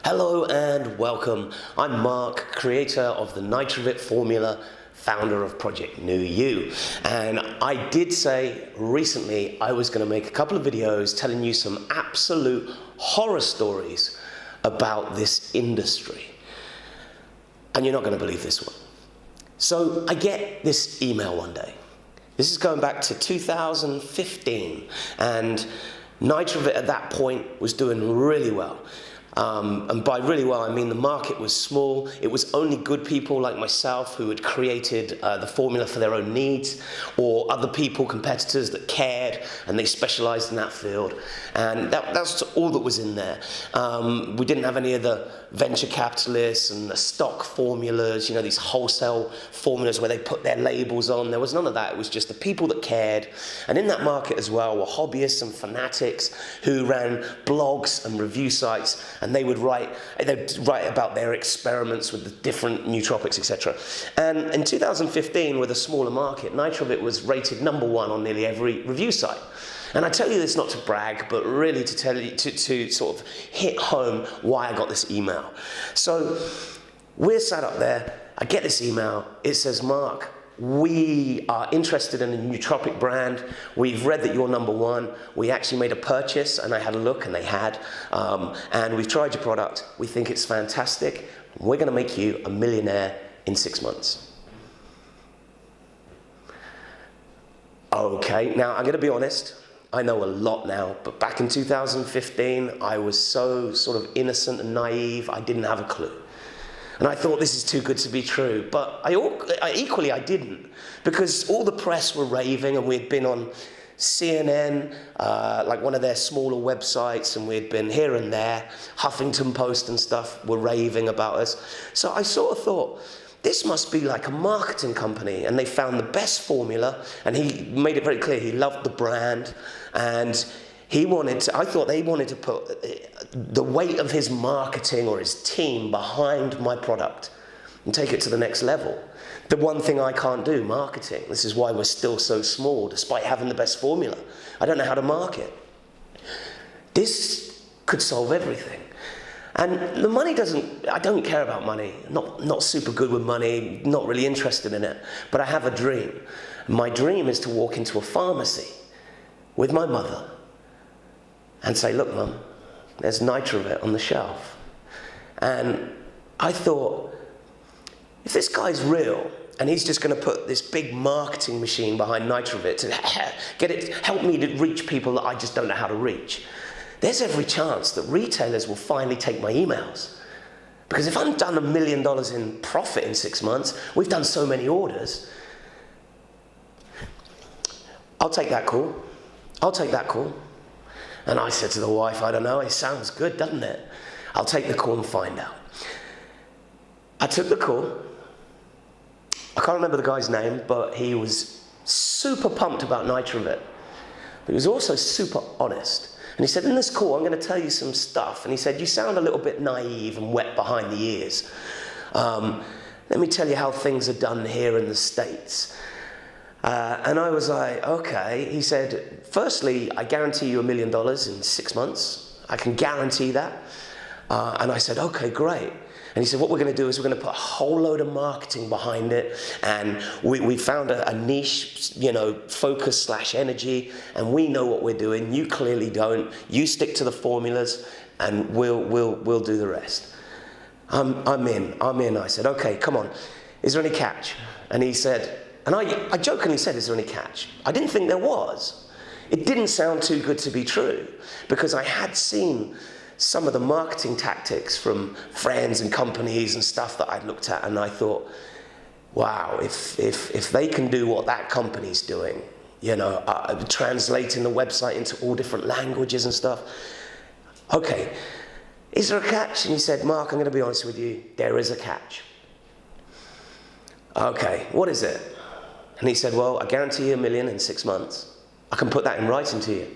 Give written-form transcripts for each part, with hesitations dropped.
Hello and welcome. I'm Mark, creator of the NITROvit formula, founder of Project New You. And I did say recently I was going to make a couple of videos telling you some absolute horror stories about this industry. And you're not going to believe this one. So I get this email one day. This is going back to 2015, and NITROvit at that point was doing really well. And by really well, I mean the market was small. It was only good people like myself who had created the formula for their own needs, or other people, competitors that cared and they specialized in that field. And that's all that was in there. We didn't have any of the venture capitalists and the stock formulas, you know, these wholesale formulas where they put their labels on. There was none of that. It was just the people that cared. And in that market as well were hobbyists and fanatics who ran blogs and review sites, and they'd write about their experiments with the different nootropics, etc. And in 2015, with a smaller market, NITROvit was rated #1 on nearly every review site. And I tell you this not to brag, but really to tell you, to sort of hit home why I got this email. So we're sat up there, I get this email, it says, Mark, we are interested in a nootropic brand. We've read that you're #1. We actually made a purchase, and I had a look, and they had. And we've tried your product. We think it's fantastic. We're going to make you a millionaire in 6 months. Okay, now I'm going to be honest. I know a lot now, but back in 2015, I was so sort of innocent and naive, I didn't have a clue. And I thought, this is too good to be true. But equally, I didn't. Because all the press were raving, and we'd been on CNN, like one of their smaller websites, and we'd been here and there. Huffington Post and stuff were raving about us. So I sort of thought, this must be like a marketing company, and they found the best formula, and he made it very clear he loved the brand, and I thought they wanted to put the weight of his marketing or his team behind my product and take it to the next level. The one thing I can't do, marketing. This is why we're still so small, despite having the best formula. I don't know how to market. This could solve everything. And the money I don't care about money. Not super good with money, not really interested in it. But I have a dream. My dream is to walk into a pharmacy with my mother and say, look, Mum, there's NITROvit on the shelf. And I thought, if this guy's real, and he's just going to put this big marketing machine behind NITROvit to help me to reach people that I just don't know how to reach, there's every chance that retailers will finally take my emails. Because if I've done $1 million in profit in 6 months, we've done so many orders, I'll take that call. I'll take that call. And I said to the wife, I don't know, it sounds good, doesn't it? I'll take the call and find out. I took the call. I can't remember the guy's name, but he was super pumped about NITROvit. But he was also super honest. And he said, in this call, I'm going to tell you some stuff. And he said, you sound a little bit naive and wet behind the ears. Let me tell you how things are done here in the States. And I was like, okay. He said, firstly, I guarantee you $1 million in 6 months. I can guarantee that. And I said, okay, great. And he said, what we're going to do is we're going to put a whole load of marketing behind it. And we found a niche, you know, focus / energy. And we know what we're doing. You clearly don't. You stick to the formulas, and we'll do the rest. I'm in. I said, okay, come on. Is there any catch? And he said, and I jokingly said, is there any catch? I didn't think there was. It didn't sound too good to be true, because I had seen some of the marketing tactics from friends and companies and stuff that I'd looked at, and I thought, wow, if they can do what that company's doing, you know, translating the website into all different languages and stuff, okay, is there a catch? And he said, Mark, I'm going to be honest with you, there is a catch. Okay, what is it? And he said, well, I guarantee you $1 million in 6 months. I can put that in writing to you.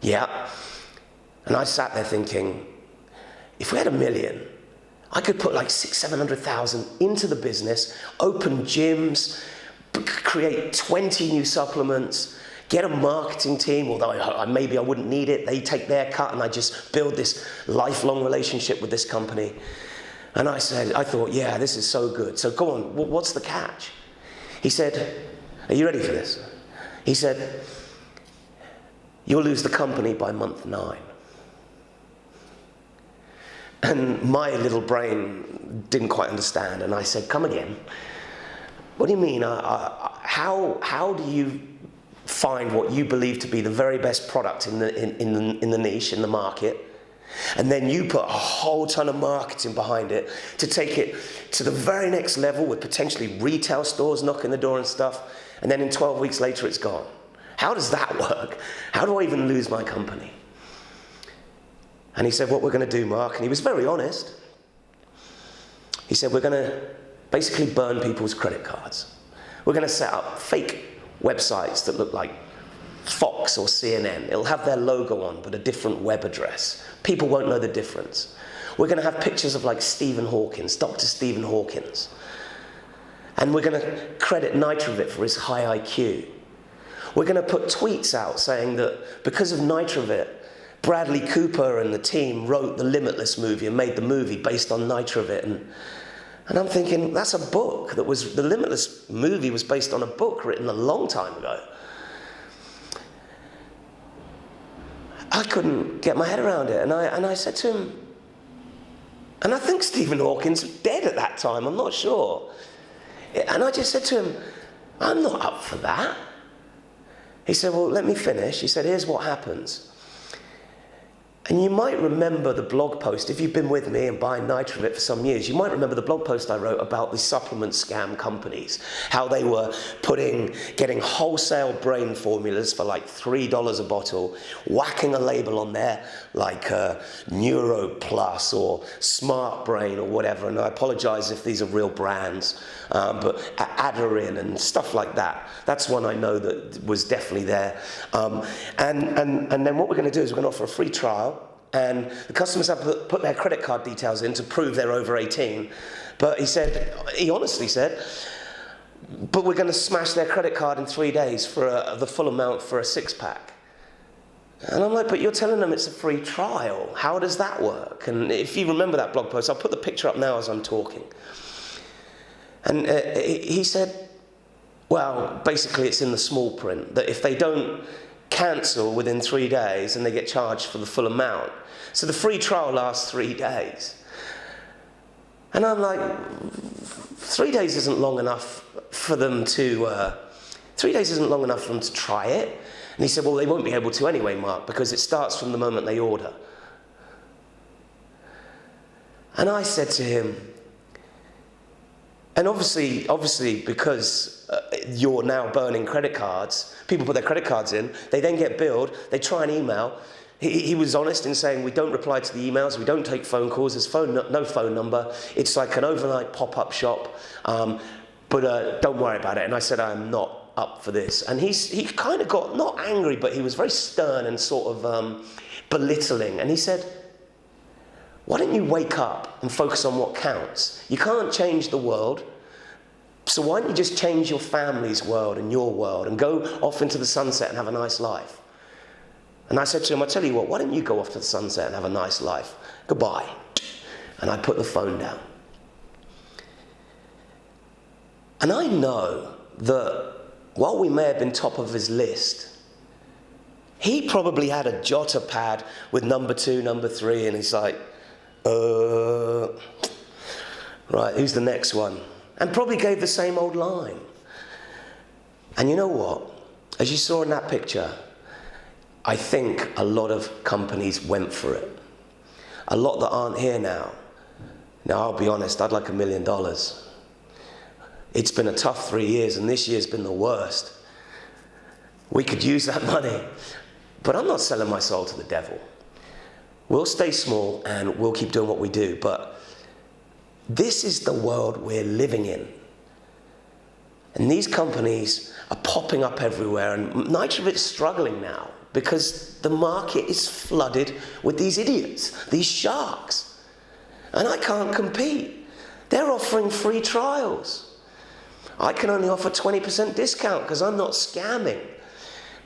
Yeah. And I sat there thinking, if we had $1 million, I could put like 700,000 into the business, open gyms, create 20 new supplements, get a marketing team, although maybe I wouldn't need it. They take their cut and I just build this lifelong relationship with this company. And I thought, yeah, this is so good. So go on, what's the catch? He said, are you ready for this? He said, you'll lose the company by month 9. And my little brain didn't quite understand. And I said, come again. What do you mean? How do you find what you believe to be the very best product in the niche, in the market, and then you put a whole ton of marketing behind it to take it to the very next level with potentially retail stores knocking the door and stuff, and then in 12 weeks later it's gone? How does that work? How do I even lose my company? And he said, what we're going to do, Mark, and he was very honest. He said, we're going to basically burn people's credit cards. We're going to set up fake websites that look like Fox or CNN. It'll have their logo on, but a different web address. People won't know the difference. We're going to have pictures of like Stephen Hawkins, Dr. Stephen Hawkins. And we're going to credit NITROvit for his high IQ. We're going to put tweets out saying that because of NITROvit, Bradley Cooper and the team wrote the Limitless movie and made the movie based on NITROvit. And I'm thinking, that's a book the Limitless movie was based on a book written a long time ago. I couldn't get my head around it. And I said to him, and I think Stephen Hawkins was dead at that time, I'm not sure. And I just said to him, I'm not up for that. He said, well, let me finish. He said, here's what happens. And you might remember the blog post, if you've been with me and buying NITROvit for some years, you might remember the blog post I wrote about the supplement scam companies, how they were getting wholesale brain formulas for like $3 a bottle, whacking a label on there like Neuro Plus or Smart Brain or whatever. And I apologize if these are real brands, but Aderin and stuff like that. That's one I know that was definitely there. And then what we're going to do is we're going to offer a free trial. And the customers have to put their credit card details in to prove they're over 18. But he honestly said, but we're going to smash their credit card in 3 days for the full amount for a 6-pack. And I'm like, but you're telling them it's a free trial. How does that work? And if you remember that blog post, I'll put the picture up now as I'm talking. And he said, well, basically it's in the small print, that if they don't cancel within 3 days and they get charged for the full amount. So the free trial lasts 3 days. And I'm like, 3 days isn't long enough for them to, 3 days isn't long enough for them to try it. And he said, well, they won't be able to anyway, Mark, because it starts from the moment they order. And I said to him, and obviously because you're now burning credit cards, people put their credit cards in, they then get billed, they try an email. He was honest in saying, we don't reply to the emails, we don't take phone calls, there's no phone number, it's like an overnight pop-up shop, but don't worry about it. And I said, I'm not up for this. And he kind of got, not angry, but he was very stern and sort of belittling. And he said, why don't you wake up and focus on what counts? You can't change the world, so why don't you just change your family's world and your world and go off into the sunset and have a nice life? And I said to him, I tell you what, why don't you go off to the sunset and have a nice life? Goodbye. And I put the phone down. And I know that while we may have been top of his list, he probably had a jotter pad with number 2, number 3, and he's like, right, who's the next one? And probably gave the same old line. And you know what? As you saw in that picture, I think a lot of companies went for it. A lot that aren't here now. Now, I'll be honest, I'd like $1 million. It's been a tough 3 years, and this year's been the worst. We could use that money. But I'm not selling my soul to the devil. We'll stay small and we'll keep doing what we do, but this is the world we're living in. And these companies are popping up everywhere, and NITROvit's struggling now because the market is flooded with these idiots, these sharks. And I can't compete. They're offering free trials. I can only offer 20% discount because I'm not scamming.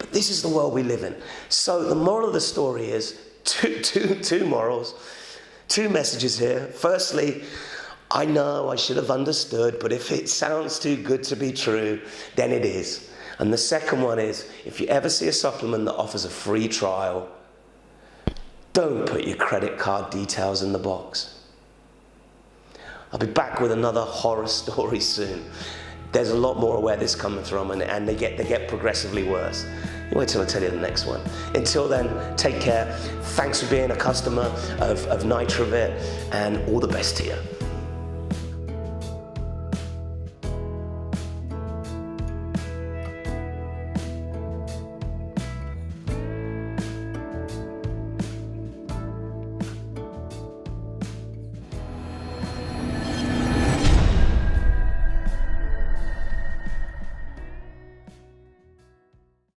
But this is the world we live in. So the moral of the story is two morals, two messages here. Firstly, I know I should have understood, but if it sounds too good to be true, then it is. And the second one is, if you ever see a supplement that offers a free trial, don't put your credit card details in the box. I'll be back with another horror story soon. There's a lot more of where this is coming from, and they get progressively worse. You wait till I tell you the next one. Until then, take care. Thanks for being a customer of NITROvit, and all the best to you.